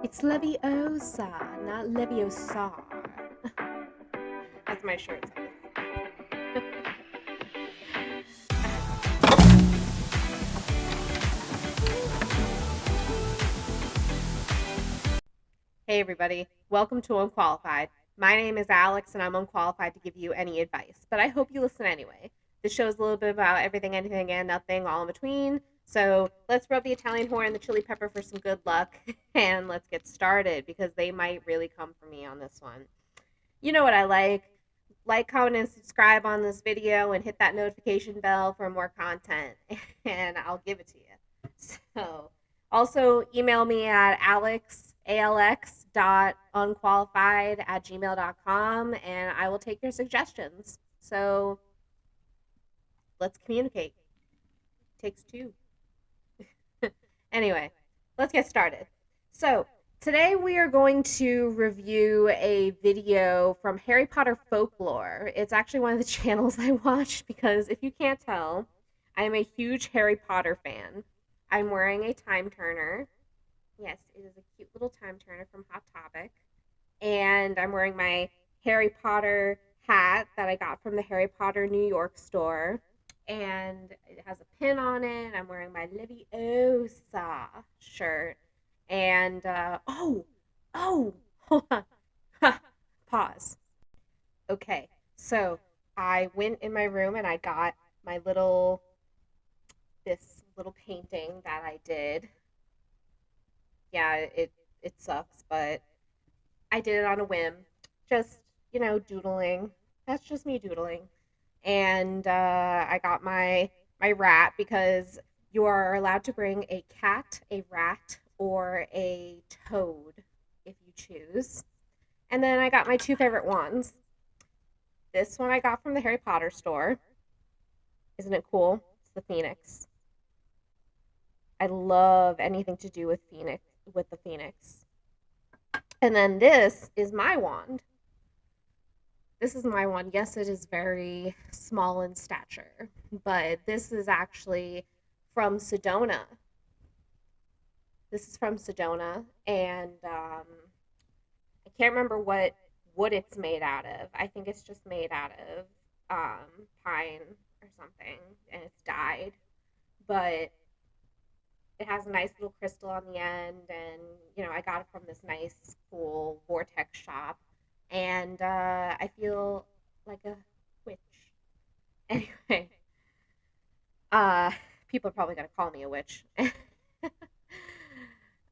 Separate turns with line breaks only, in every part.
It's Leviosa, not Leviosa. That's my shirt size. Hey everybody, welcome to Unqualified. My name is Alex and I'm unqualified to give you any advice, but I hope you listen anyway. This show is a little bit about everything, anything, and nothing all in between. So let's rub the Italian horn and the chili pepper for some good luck and let's get started because they might really come for me on this one. You know what I like. Like, comment, and subscribe on this video and hit that notification bell for more content, and I'll give it to you. So, also email me at alex.unqualified@gmail.com, and I will take your suggestions. So, let's communicate. Takes two. Anyway, let's get started. So, today we are going to review a video from Harry Potter Folklore. It's actually one of the channels I watch because if you can't tell, I am a huge Harry Potter fan. I'm wearing a time turner. Yes, it is a cute little time turner from Hot Topic. And I'm wearing my Harry Potter hat that I got from the Harry Potter New York store. And it has a pin on it. I'm wearing my Leviosa shirt. And, hold on. Pause. Okay, so I went in my room and I got my this little painting that I did. Yeah, it sucks, but I did it on a whim. Just, doodling. That's just me doodling. And I got my rat because you are allowed to bring a cat, a rat, or a toad if you choose. And then I got my two favorite wands. This one I got from the Harry Potter store. Isn't it cool? It's the Phoenix. I love anything to do with the Phoenix. And then this is my wand. This is my wand. Yes, it is very small in stature, but this is actually from Sedona. This is from Sedona, and I can't remember what wood it's made out of. I think it's just made out of pine or something, and it's dyed. But it has a nice little crystal on the end, and I got it from this nice, cool Vortex shop, and I feel like a witch. Anyway, uh, people are probably gonna call me a witch.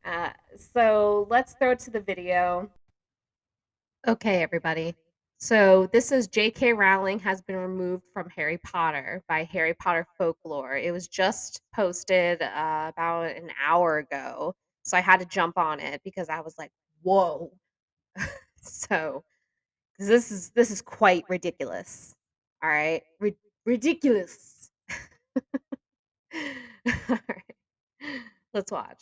uh, so let's throw it to the video. Okay, everybody. So this is JK Rowling has been removed from Harry Potter by Harry Potter Folklore. It was just posted about an hour ago. So I had to jump on it because I was like, "Whoa." So this is quite ridiculous. All right. Ridiculous. All right. Let's watch.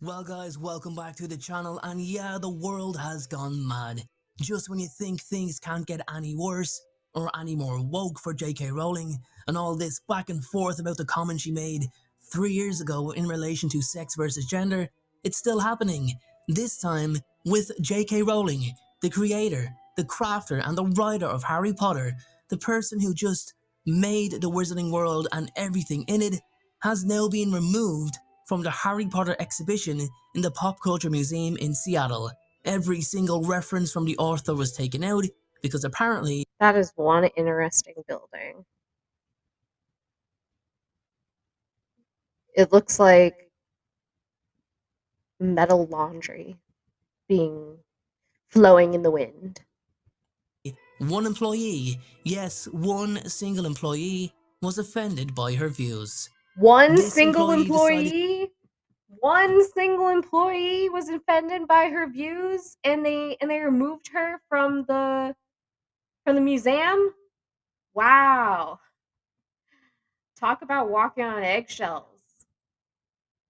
Well guys, welcome back to the channel, and yeah, the world has gone mad. Just when you think things can't get any worse, or any more woke for JK Rowling, and all this back and forth about the comment she made 3 years ago in relation to sex versus gender, it's still happening. This time with JK Rowling, the creator, the crafter and the writer of Harry Potter, the person who just made the wizarding world and everything in it, has now been removed from the Harry Potter exhibition in the Pop Culture Museum in Seattle. Every single reference from the author was taken out because apparently
That is one interesting building. It looks like metal laundry being flowing in the wind.
one employee, yes, one single employee, was offended by her views.
One
This
single
employee decided
employee, one single employee was offended by her views, and they removed her from the museum. Wow, talk about walking on eggshells.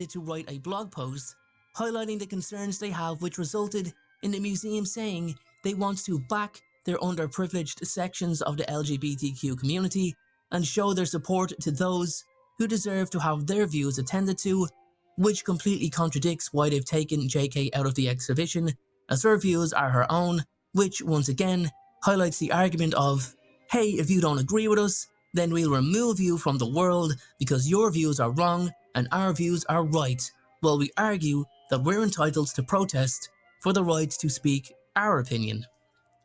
to write a blog post highlighting the concerns they have, which resulted in the museum saying they want to back their underprivileged sections of the LGBTQ community and show their support to those who deserve to have their views attended to. which completely contradicts why they've taken JK out of the exhibition, as her views are her own, which once again highlights the argument of, hey, if you don't agree with us, then we'll remove you from the world because your views are wrong and our views are right, while we argue that we're entitled to protest for the right to speak our opinion.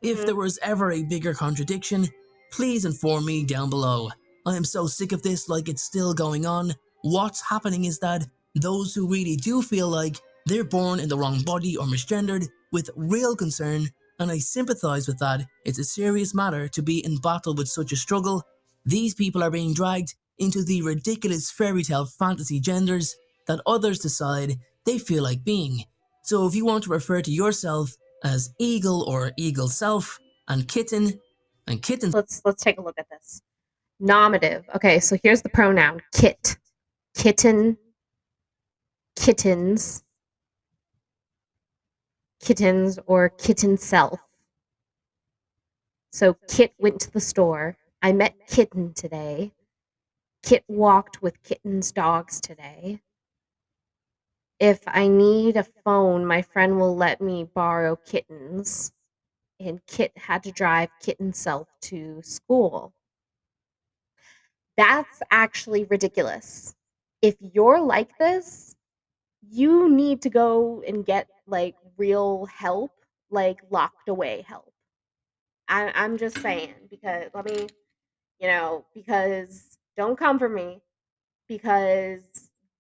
If
Hmm.
there was ever a bigger contradiction, please inform me down below. I am so sick of this, like it's still going on. What's happening is that those who really do feel like they're born in the wrong body or misgendered with real concern, and I sympathize with that, it's a serious matter to be in battle with such a struggle. These people are being dragged into the ridiculous fairy tale fantasy genders that others decide they feel like being. So if you want to refer to yourself as eagle or eagle self, and kitten, and kitten
Let's take a look at this. Nominative. Okay, so here's the pronoun kit, kitten, kittens, kittens, or kitten self. So Kit went to the store. I met Kitten today. Kit walked with Kitten's dogs today. If I need a phone, my friend will let me borrow Kitten's. And Kit had to drive Kitten self to school. That's actually ridiculous. If you're like this, you need to go and get like real help, like locked away help. I'm just saying because let me, because don't come for me because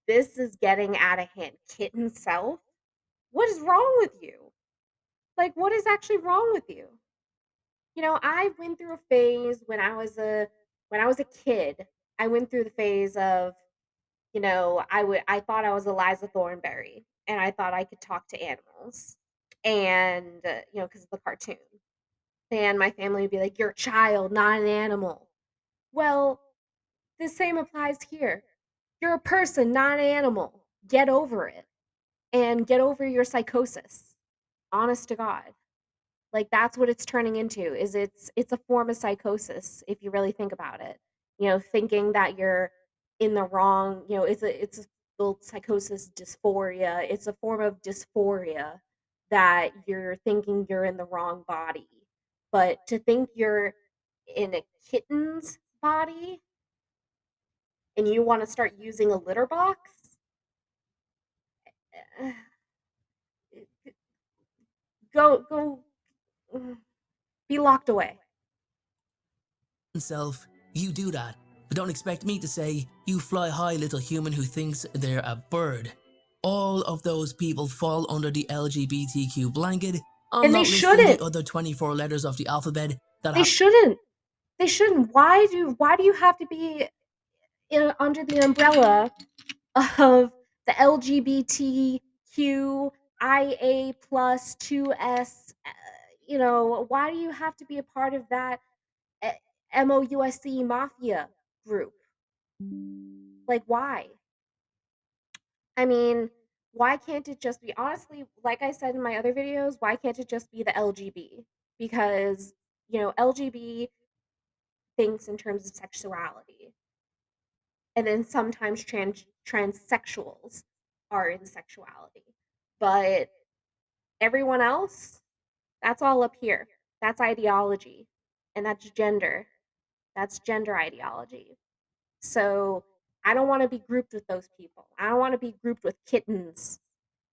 this is getting out of hand. Kitten self, what is wrong with you? Like, what is actually wrong with you? I went through a phase when I was a kid. I went through the phase of I thought I was Eliza Thornberry, and I thought I could talk to animals, and because of the cartoon. And my family would be like, "You're a child, not an animal." Well, the same applies here. You're a person, not an animal. Get over it, and get over your psychosis. Honest to God. Like that's what it's turning into is it's a form of psychosis if you really think about it. Thinking that you're in the wrong, it's a little psychosis dysphoria. It's a form of dysphoria that you're thinking you're in the wrong body. But to think you're in a kitten's body and you want to start using a litter box, eh, go be locked away.
self, you do that. But don't expect me to say, you fly high little human who thinks they're a bird. All of those people fall under the LGBTQ blanket. I'm
And they
not listing the
shouldn't.
other 24 letters of the alphabet that
They
have
shouldn't. They shouldn't. Why do you have to be under the umbrella of the LGBTQIA plus 2S? Why do you have to be a part of that uh, MOUSC mafia group? Like, why? I mean, why can't it just be honestly, like I said in my other videos, why can't it just be the LGB? Because, LGB thinks in terms of sexuality. And then sometimes transsexuals are in sexuality. But everyone else, that's all up here. That's ideology. And that's gender. That's gender ideology. So I don't want to be grouped with those people. I don't want to be grouped with kittens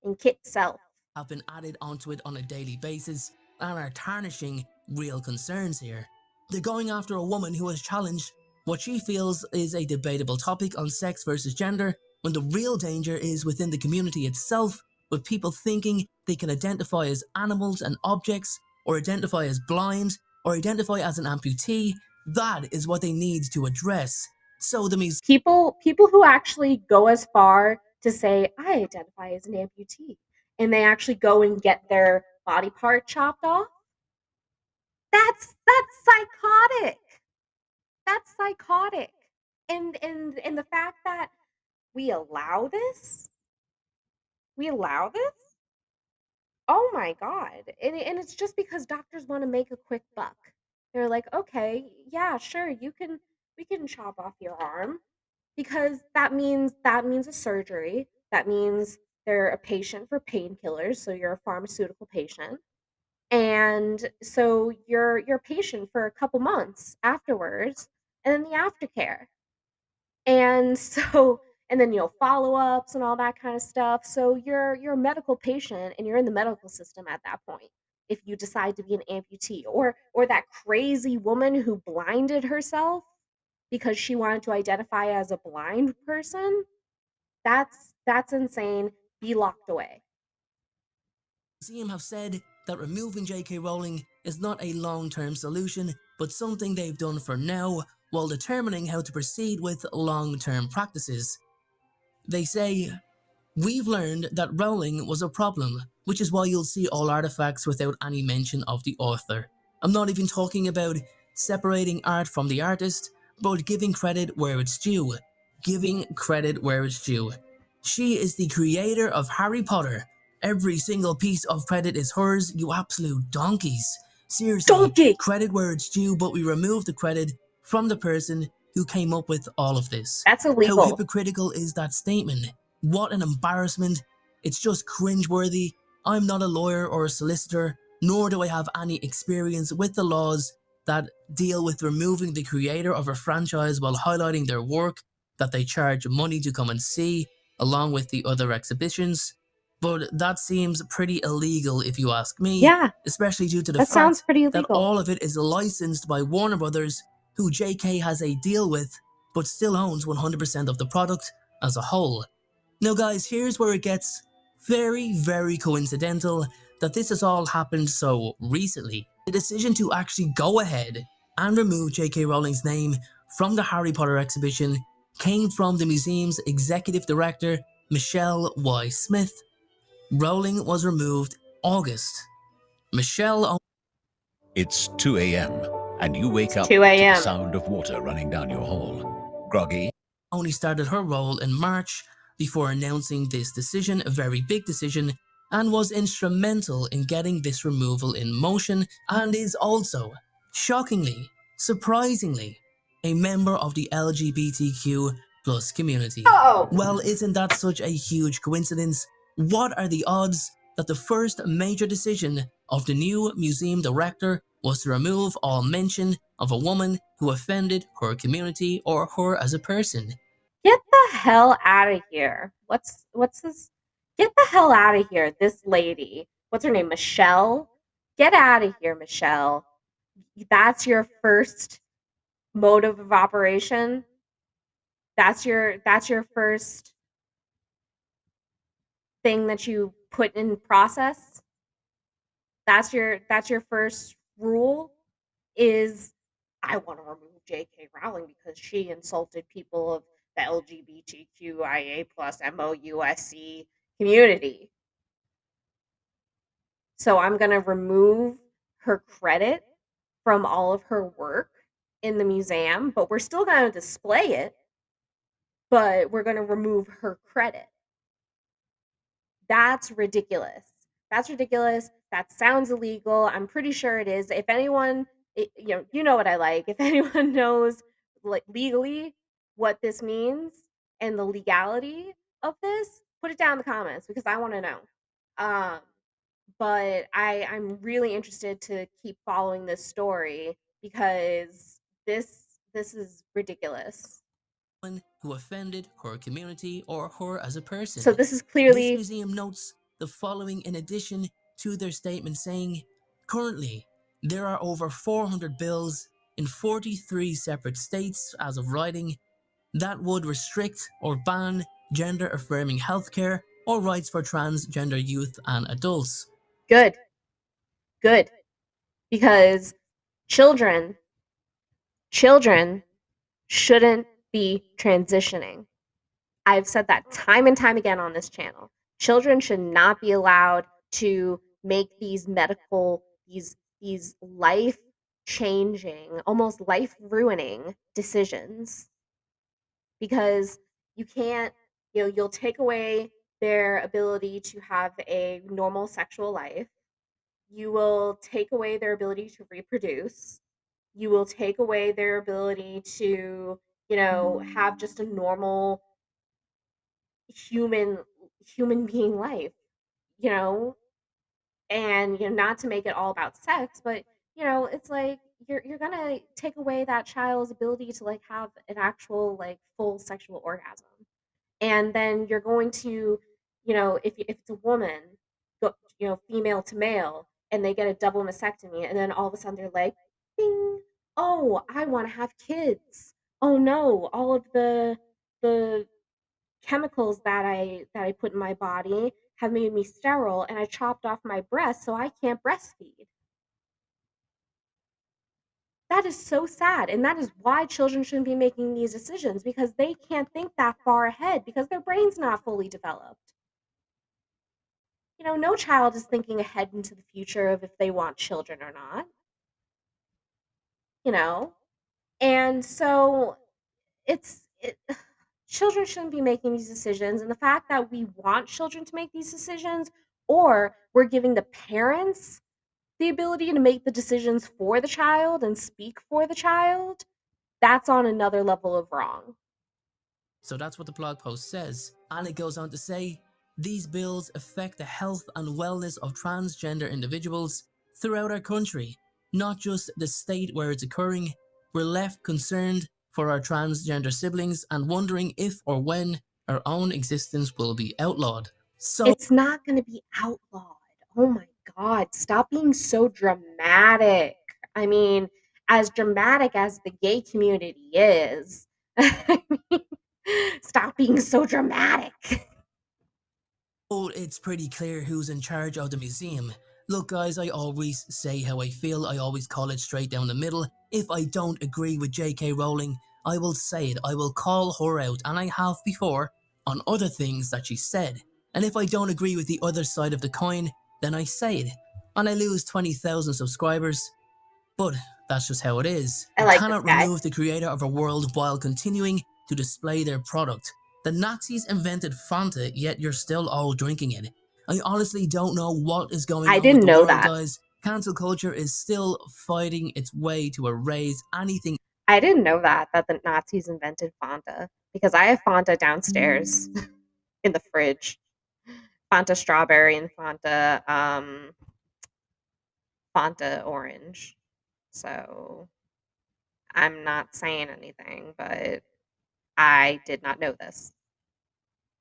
and kit self.
have been added onto it on a daily basis and are tarnishing real concerns here. They're going after a woman who has challenged what she feels is a debatable topic on sex versus gender, when the real danger is within the community itself, with people thinking they can identify as animals and objects, or identify as blind, or identify as an amputee. That is what they need to address. So the
People who actually go as far to say I identify as an amputee and they actually go and get their body part chopped off, that's psychotic. That's psychotic. And the fact that we allow this, we allow this. Oh my god. And it's just because doctors want to make a quick buck. They're like, "Okay, yeah, sure, we can chop off your arm because that means a surgery. That means they're a patient for painkillers, so you're a pharmaceutical patient. And so you're a patient for a couple months afterwards, and then the aftercare. And so and then, follow-ups and all that kind of stuff. So you're a medical patient and you're in the medical system at that point. If you decide to be an amputee, or that crazy woman who blinded herself because she wanted to identify as a blind person, that's insane. Be locked away.
museum have said that removing JK Rowling is not a long-term solution, but something they've done for now while determining how to proceed with long-term practices. They say, "We've learned that Rowling was a problem, which is why you'll see all artifacts without any mention of the author. I'm not even talking about separating art from the artist, but giving credit where it's due. Giving credit where it's due. She is the creator of Harry Potter. Every single piece of credit is hers, you absolute donkeys. Seriously,
Donkey.
credit where it's due, but we remove the credit from the person who came up with all of this.
That's
How
illegal.
hypocritical is that statement? What an embarrassment. It's just cringeworthy. I'm not a lawyer or a solicitor, nor do I have any experience with the laws that deal with removing the creator of a franchise while highlighting their work that they charge money to come and see, along with the other exhibitions. But that seems pretty illegal if you ask me,
Yeah,
especially due to the
that sounds
fact
pretty
that
illegal.
all of it is licensed by Warner Brothers, who JK has a deal with, but still owns 100% of the product as a whole. Now guys, here's where it gets very coincidental that this has all happened so recently. The decision to actually go ahead and remove JK Rowling's name from the Harry Potter exhibition came from the museum's executive director, Michelle Y. Smith. Rowling was removed August. Michelle
It's 2 a.m., and you
It's
wake up
2
to the
a.m.
sound of water running down your hall. Groggy?
only started her role in March before announcing this decision, a very big decision, and was instrumental in getting this removal in motion, and is also, shockingly, surprisingly, a member of the LGBTQ plus community.
Oh,
Well, isn't that such a huge coincidence? What are the odds that the first major decision of the new museum director was to remove all mention of a woman who offended her community or her as a person?
get the hell out of here. What's this? Get the hell out of here. This lady. What's her name? Michelle? Get out of here, Michelle. That's your first motive of operation. That's your first thing that you put in process. That's your first rule is I want to remove JK Rowling because she insulted people of the LGBTQIA plus MOUSC community. So I'm going to remove her credit from all of her work in the museum, but we're still going to display it, but we're going to remove her credit. That's ridiculous. That's ridiculous. That sounds illegal. I'm pretty sure it is. If anyone, you know what I like. If anyone knows like legally what this means and the legality of this, put it down in the comments because I want to know. Um, but I'm really interested to keep following this story because this is ridiculous.
Who offended her community or her as a person.
So this is
This
clearly
museum notes the following in addition to their statement saying, currently, there are over 400 bills in 43 separate states as of writing that would restrict or ban gender-affirming healthcare or rights for transgender youth and adults.
good, good because children children shouldn't be transitioning. I've said that time and time again on this channel. Children should not be allowed to make these medical these life changing, almost life ruining decisions because you can't, you'll take away their ability to have a normal sexual life. You will take away their ability to reproduce. You will take away their ability to, have just a normal human human being life, you know, and not to make it all about sex, but it's like you're gonna take away that child's ability to like have an actual like full sexual orgasm, and then you're going to, if it's a woman, go, female to male, and they get a double mastectomy, and then all of a sudden they're like, Bing, oh, I want to have kids. Oh no, all of the chemicals that I put in my body have made me sterile, and I chopped off my breast so I can't breastfeed. That is so sad, and that is why children shouldn't be making these decisions, because they can't think that far ahead because their brain's not fully developed. No child is thinking ahead into the future of if they want children or not, you know? And so children shouldn't be making these decisions, and the fact that we want children to make these decisions, or we're giving the parents the ability to make the decisions for the child and speak for the child, that's on another level of wrong.
So that's what the blog post says. And it goes on to say, these bills affect the health and wellness of transgender individuals throughout our country, not just the state where it's occurring. We're left concerned for our transgender siblings and wondering if or when our own existence will be outlawed. So
It's not going to be outlawed. Oh my God. Stop being so dramatic. I mean, as dramatic as the gay community is, I mean, stop being so dramatic.
it's pretty clear who's in charge of the museum. Look guys, I always say how I feel, I always call it straight down the middle. If I don't agree with JK Rowling, I will say it, I will call her out, and I have before, on other things that she said. And if I don't agree with the other side of the coin, then I say it. And I lose 20,000 subscribers, but that's just how it is.
I
You
like this
cannot
guy.
remove the creator of a world while continuing to display their product. The Nazis invented Fanta, yet you're still all drinking it. I honestly don't know what is going
I
on with
didn't
the
know
world,
that.
guys. Cancel culture is still fighting its way to erase anything.
I didn't know that the Nazis invented Fanta, because I have Fanta downstairs in the fridge. Fanta strawberry and Fanta orange. So I'm not saying anything, but I did not know this.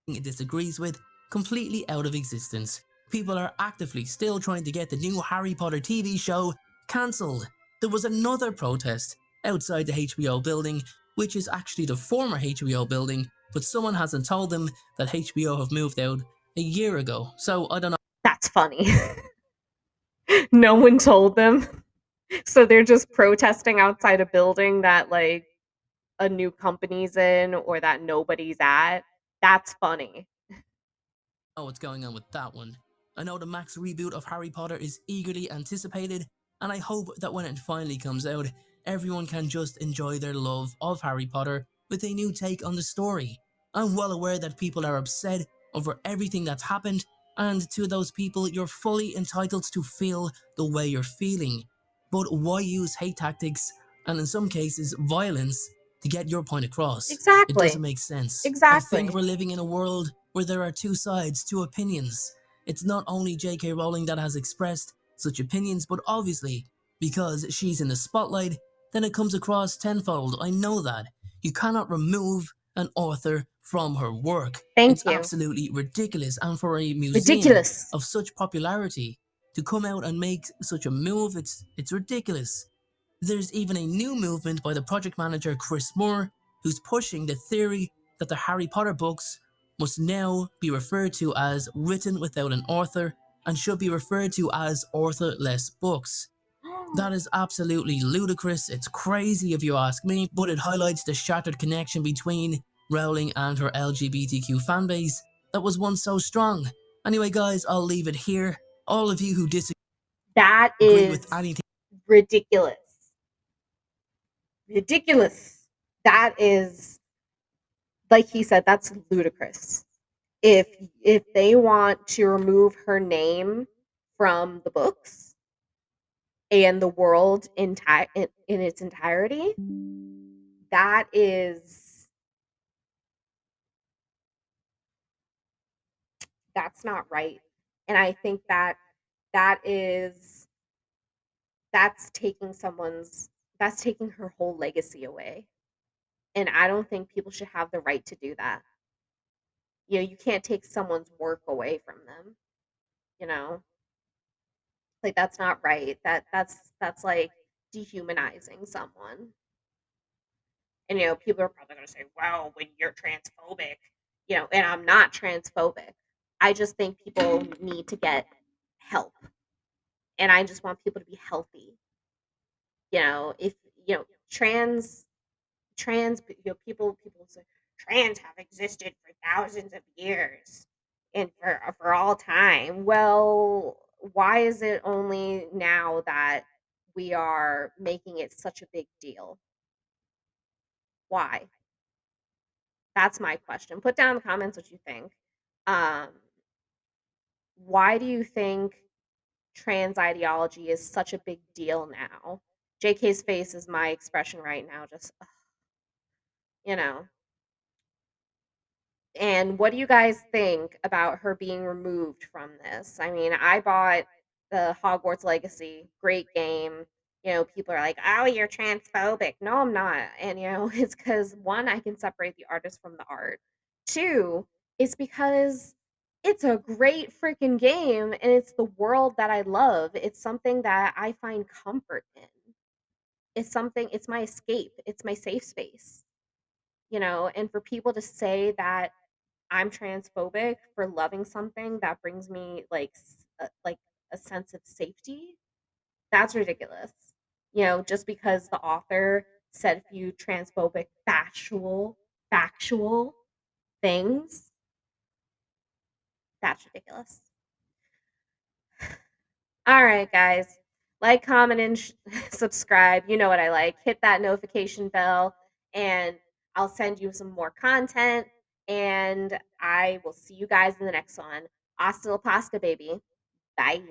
It disagrees with completely out of existence. People are actively still trying to get the new Harry Potter TV show cancelled. There was another protest outside the HBO building, which is actually the former HBO building, but someone hasn't told them that HBO have moved out a year ago. So I don't know.
That's funny. No one told them. So they're just protesting outside a building that like a new company's in or that nobody's at. That's funny.
What's going on with that one. I know the Max reboot of Harry Potter is eagerly anticipated, and I hope that when it finally comes out, everyone can just enjoy their love of Harry Potter with a new take on the story. I'm well aware that people are upset over everything that's happened, and to those people, you're fully entitled to feel the way you're feeling. But why use hate tactics, and in some cases violence, to get your point across? It doesn't
Exactly.
make sense. I think
Exactly.
we're living in a world where there are two sides, two opinions. It's not only JK Rowling that has expressed such opinions, but obviously, because she's in the spotlight, then it comes across tenfold. I know that. You cannot remove an author from her work.
Thank
It's
you.
absolutely ridiculous, and for a museum
Ridiculous.
of such popularity to come out and make such a move, it's ridiculous. There's even a new movement by the project manager Chris Moore, who's pushing the theory that the Harry Potter books must now be referred to as written without an author and should be referred to as authorless books. That is absolutely ludicrous, it's crazy if you ask me, but it highlights the shattered connection between Rowling and her LGBTQ fanbase that was once so strong. Anyway guys, I'll leave it here. All of you who
That
disagree with
is
anything
ridiculous. Ridiculous. That is, like he said, that's ludicrous. If if they want to remove her name from the books and the world in its entirety, that is That's not right. And I think that that is that's taking someone's that's taking her whole legacy away. And I don't think people should have the right to do that. You can't take someone's work away from them, you know? Like that's not right. That's like dehumanizing someone. And people are probably going to say, "Well, when you're transphobic," and I'm not transphobic. I just think people need to get help, and I just want people to be healthy. If trans people say trans have existed for thousands of years and for all time. Well, why is it only now that we are making it such a big deal? Why? That's my question. Put down in the comments what you think. Um, why do you think trans ideology is such a big deal now? JK's face is my expression right now. Just, ugh, you know. And what do you guys think about her being removed from this? I mean, I bought the Hogwarts Legacy, great game. People are like, "Oh, you're transphobic." No, I'm not. And it's because one, I can separate the artist from the art. Two, it's because it's a great freaking game and it's the world that I love. It's something that I find comfort in. It's my escape. It's my safe space. And for people to say that I'm transphobic for loving something that brings me like a sense of safety. That's ridiculous. Just because the author said a few transphobic factual things, that's ridiculous. All right, guys. Like, comment, and subscribe. You know what I like. Hit that notification bell, and I'll send you some more content. And I will see you guys in the next one. Hasta la pasta, baby. Bye.